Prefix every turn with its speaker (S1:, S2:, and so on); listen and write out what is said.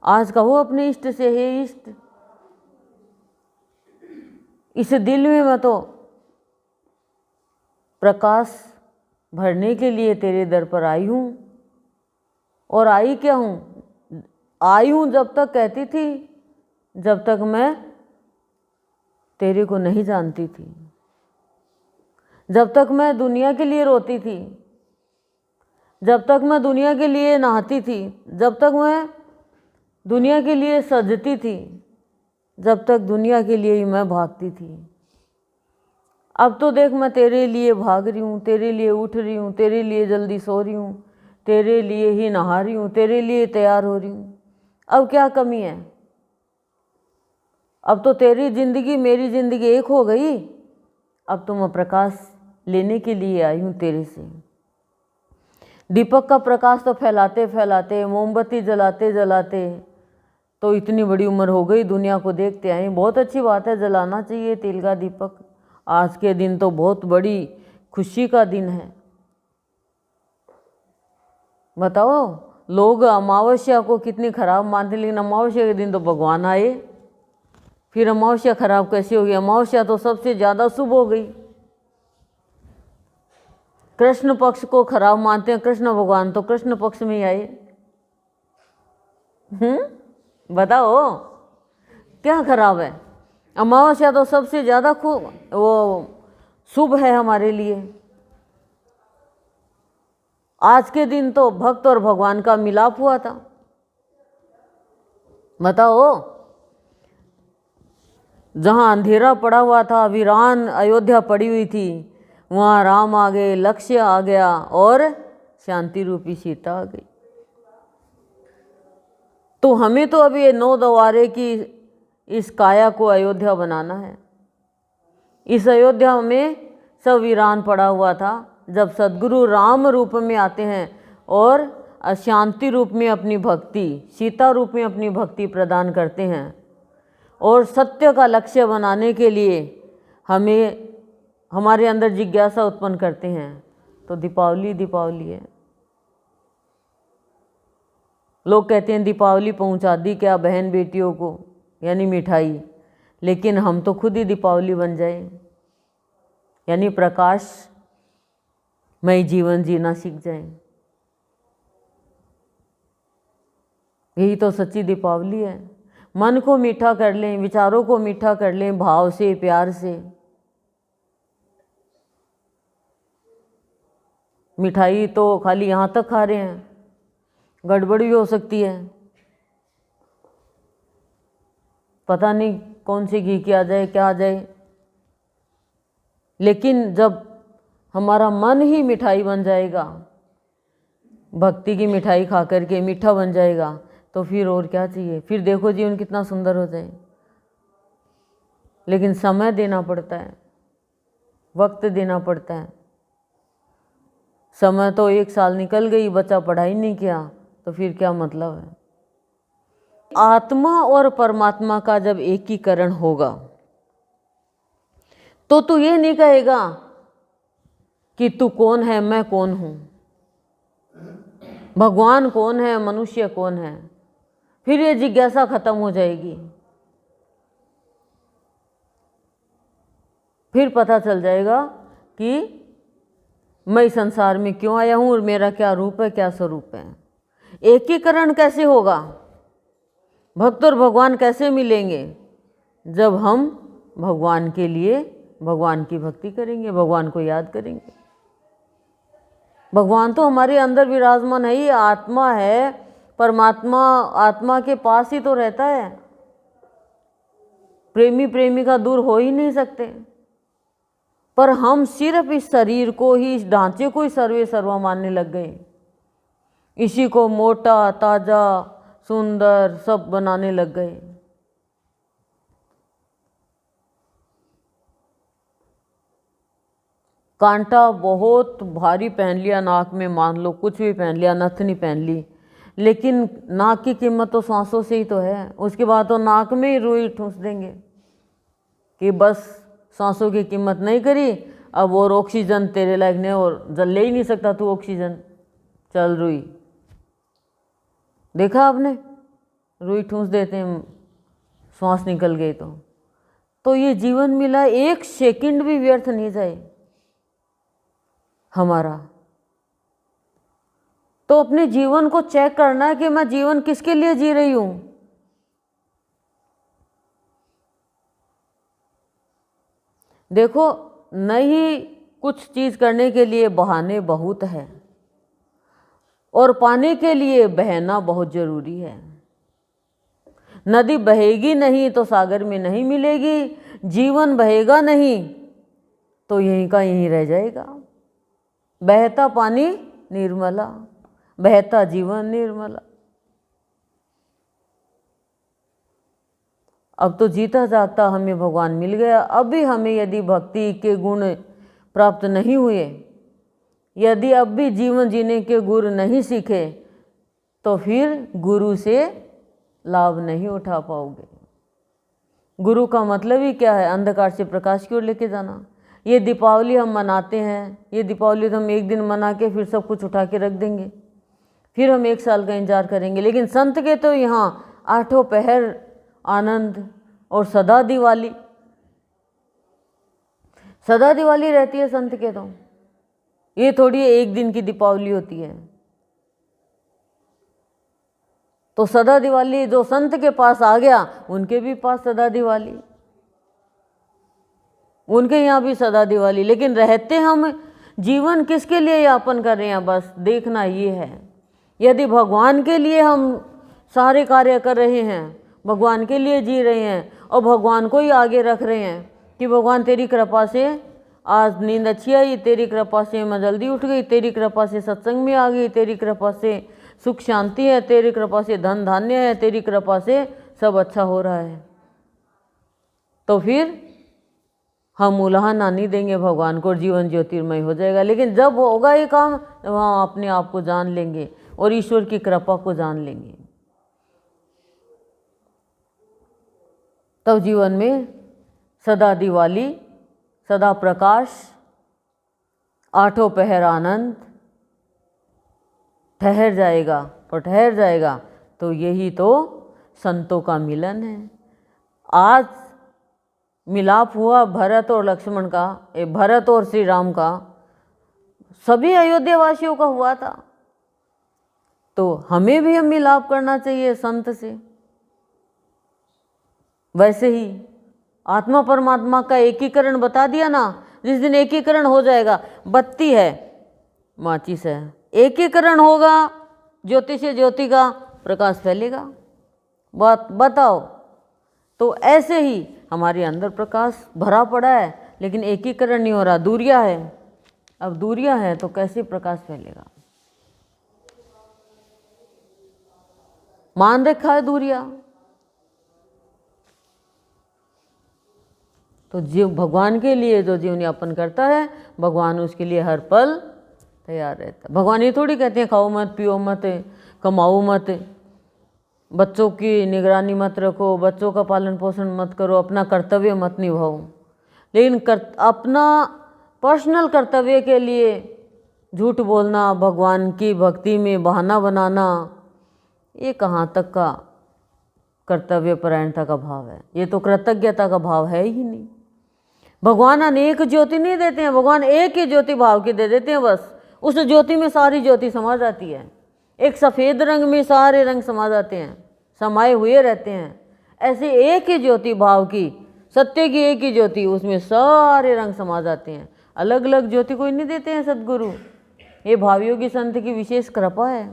S1: आज कहो अपने इष्ट से, हे इष्ट, इस दिल में मैं तो प्रकाश भरने के लिए तेरे दर पर आई हूँ। और आई क्या हूँ? आई हूँ जब तक कहती थी, जब तक मैं तेरे को नहीं जानती थी, जब तक मैं दुनिया के लिए रोती थी, जब तक मैं दुनिया के लिए नहाती थी, जब तक मैं दुनिया के लिए सजती थी, जब तक दुनिया के लिए ही मैं भागती थी। अब तो देख मैं तेरे लिए भाग रही हूँ, तेरे लिए उठ रही हूँ, तेरे लिए जल्दी सो रही हूँ, तेरे लिए ही नहा रही हूँ, तेरे लिए तैयार हो रही हूँ। अब क्या कमी है? अब तो तेरी जिंदगी मेरी जिंदगी एक हो गई। अब तो मैं प्रकाश लेने के लिए आई हूँ तेरे से। दीपक का प्रकाश तो फैलाते फैलाते, मोमबत्ती जलाते जलाते तो इतनी बड़ी उम्र हो गई, दुनिया को देखते आए। बहुत अच्छी बात है, जलाना चाहिए तेल का दीपक। आज के दिन तो बहुत बड़ी खुशी का दिन है। बताओ, लोग अमावस्या को कितनी खराब मानते, लेकिन अमावस्या के दिन तो भगवान आए। फिर अमावस्या खराब कैसे होगी? अमावस्या तो सबसे ज़्यादा शुभ हो गई। कृष्ण पक्ष को खराब मानते हैं, कृष्ण भगवान तो कृष्ण पक्ष में ही आए। बताओ क्या खराब है? अमावस्या तो सबसे ज़्यादा वो शुभ है हमारे लिए। आज के दिन तो भक्त और भगवान का मिलाप हुआ था। बताओ, जहाँ अंधेरा पड़ा हुआ था, वीरान अयोध्या पड़ी हुई थी, वहाँ राम आ गए, लक्ष्य आ गया और शांति रूपी सीता आ गई। तो हमें तो अभी 9 द्वारे की इस काया को अयोध्या बनाना है। इस अयोध्या में सब वीरान पड़ा हुआ था। जब सद्गुरु राम रूप में आते हैं और अशांति रूप में अपनी भक्ति, सीता रूप में अपनी भक्ति प्रदान करते हैं और सत्य का लक्ष्य बनाने के लिए हमें हमारे अंदर जिज्ञासा उत्पन्न करते हैं, तो दीपावली दीपावली है। लोग कहते हैं दीपावली पहुंचा दी क्या बहन बेटियों को, यानी मिठाई, लेकिन हम तो खुद ही दीपावली बन जाए, यानी प्रकाशमय जीवन जीना सीख जाएं। यही तो सच्ची दीपावली है। मन को मीठा कर लें, विचारों को मीठा कर लें, भाव से, प्यार से। मिठाई तो खाली यहाँ तक खा रहे हैं, गड़बड़ भी हो सकती है। पता नहीं कौन सी घी की आ जाए, क्या आ जाए। लेकिन जब हमारा मन ही मिठाई बन जाएगा, भक्ति की मिठाई खा करके मीठा बन जाएगा, तो फिर और क्या चाहिए? फिर देखो जीवन कितना सुंदर हो जाए। लेकिन समय देना पड़ता है, वक्त देना पड़ता है। समय तो 1 साल निकल गई, बच्चा पढ़ाई नहीं किया, तो फिर क्या मतलब है? आत्मा और परमात्मा का जब एकीकरण होगा तो तू ये नहीं कहेगा कि तू कौन है, मैं कौन हूं, भगवान कौन है, मनुष्य कौन है। फिर ये जिज्ञासा खत्म हो जाएगी। फिर पता चल जाएगा कि मैं इस संसार में क्यों आया हूं और मेरा क्या रूप है, क्या स्वरूप है। एकीकरण कैसे होगा? भक्त और भगवान कैसे मिलेंगे? जब हम भगवान के लिए भगवान की भक्ति करेंगे, भगवान को याद करेंगे। भगवान तो हमारे अंदर विराजमान है, ये आत्मा है। परमात्मा आत्मा के पास ही तो रहता है। प्रेमी प्रेमिका दूर हो ही नहीं सकते। पर हम सिर्फ इस शरीर को ही, इस ढांचे को ही सर्वे सर्वा मानने लग गए। इसी को मोटा, ताजा, सुंदर सब बनाने लग गए। कांटा बहुत भारी पहन लिया नाक में, मान लो कुछ भी पहन लिया, नथनी पहन ली, लेकिन नाक की कीमत तो सांसों से ही तो है। उसके बाद तो नाक में ही रुई ठूंस देंगे कि बस सांसों की कीमत नहीं करी, अब और ऑक्सीजन तेरे लायक नहीं, और जल ले ही नहीं सकता तू ऑक्सीजन, चल रुई। देखा आपने? रुई ठूंस देते हैं, श्वास निकल गई तो ये जीवन मिला, एक सेकंड भी व्यर्थ नहीं जाए हमारा। तो अपने जीवन को चेक करना है कि मैं जीवन किसके लिए जी रही हूं। देखो, नहीं कुछ चीज करने के लिए बहाने बहुत है, और पाने के लिए बहना बहुत जरूरी है। नदी बहेगी नहीं तो सागर में नहीं मिलेगी, जीवन बहेगा नहीं तो यहीं का यहीं रह जाएगा। बहता पानी निर्मला, बहता जीवन निर्मला। अब तो जीता जागता हमें भगवान मिल गया। अब भी हमें यदि भक्ति के गुण प्राप्त नहीं हुए, यदि अब भी जीवन जीने के गुण नहीं सीखे, तो फिर गुरु से लाभ नहीं उठा पाओगे। गुरु का मतलब ही क्या है? अंधकार से प्रकाश की ओर लेके जाना। ये दीपावली हम मनाते हैं, ये दीपावली तो हम एक दिन मना के फिर सब कुछ उठा के रख देंगे, फिर हम एक साल का इंतजार करेंगे। लेकिन संत के तो यहाँ आठों पहर आनंद और सदा दिवाली, सदा दिवाली रहती है संत के। तो ये थोड़ी एक दिन की दीपावली होती है। तो सदा दिवाली जो संत के पास आ गया, उनके भी पास सदा दिवाली, उनके यहाँ भी सदा दिवाली। लेकिन रहते हम जीवन किसके लिए यापन कर रहे हैं, बस देखना ये है। यदि भगवान के लिए हम सारे कार्य कर रहे हैं, भगवान के लिए जी रहे हैं, और भगवान को ही आगे रख रहे हैं कि भगवान तेरी कृपा से आज नींद अच्छी आई, तेरी कृपा से मैं जल्दी उठ गई, तेरी कृपा से सत्संग में आ गई, तेरी कृपा से सुख शांति है, तेरी कृपा से धन धान्य है, तेरी कृपा से सब अच्छा हो रहा है, तो फिर हम उल्हाना नहीं देंगे भगवान को, जीवन ज्योतिर्मय हो जाएगा। लेकिन जब होगा ये काम, वहाँ अपने आप को जान लेंगे और ईश्वर की कृपा को जान लेंगे। तब जीवन में सदा दिवाली, सदा प्रकाश, आठों पहर आनंद ठहर जाएगा। और ठहर जाएगा तो यही तो संतों का मिलन है। आज मिलाप हुआ भरत और लक्ष्मण का, भरत और श्री राम का, सभी अयोध्या वासियों का हुआ था। तो हमें भी हम मिलाप करना चाहिए संत से। वैसे ही आत्मा परमात्मा का एकीकरण बता दिया ना, जिस दिन एकीकरण हो जाएगा, बत्ती है माचिस है, एकीकरण होगा, ज्योति से ज्योति का प्रकाश फैलेगा। बात बताओ। तो ऐसे ही हमारे अंदर प्रकाश भरा पड़ा है, लेकिन एकीकरण नहीं हो रहा, दूरियां है। अब दूरियां है तो कैसे प्रकाश फैलेगा? मान रखा है दूरियां। तो जीव भगवान के लिए जो जीवन यापन करता है, भगवान उसके लिए हर पल तैयार रहता है। भगवान ये थोड़ी कहते हैं खाओ मत, पियो मत, कमाओ मत, बच्चों की निगरानी मत रखो, बच्चों का पालन पोषण मत करो, अपना कर्तव्य मत निभाओ। लेकिन अपना पर्सनल कर्तव्य के लिए झूठ बोलना, भगवान की भक्ति में बहाना बनाना, ये कहाँ तक का कर्तव्य परायणता का भाव है? ये तो कृतज्ञता का भाव है ही नहीं। भगवान अनेक ज्योति नहीं देते हैं, भगवान एक ही ज्योति भाव की दे देते हैं। बस उस ज्योति में सारी ज्योति समा जाती है। एक सफ़ेद रंग में सारे रंग समा जाते हैं, समाये हुए रहते हैं। ऐसे एक ही ज्योति भाव की, सत्य की एक ही ज्योति, उसमें सारे रंग समा जाते हैं। अलग अलग ज्योति कोई नहीं देते हैं सद्गुरु। ये भावियों की संत की विशेष कृपा है।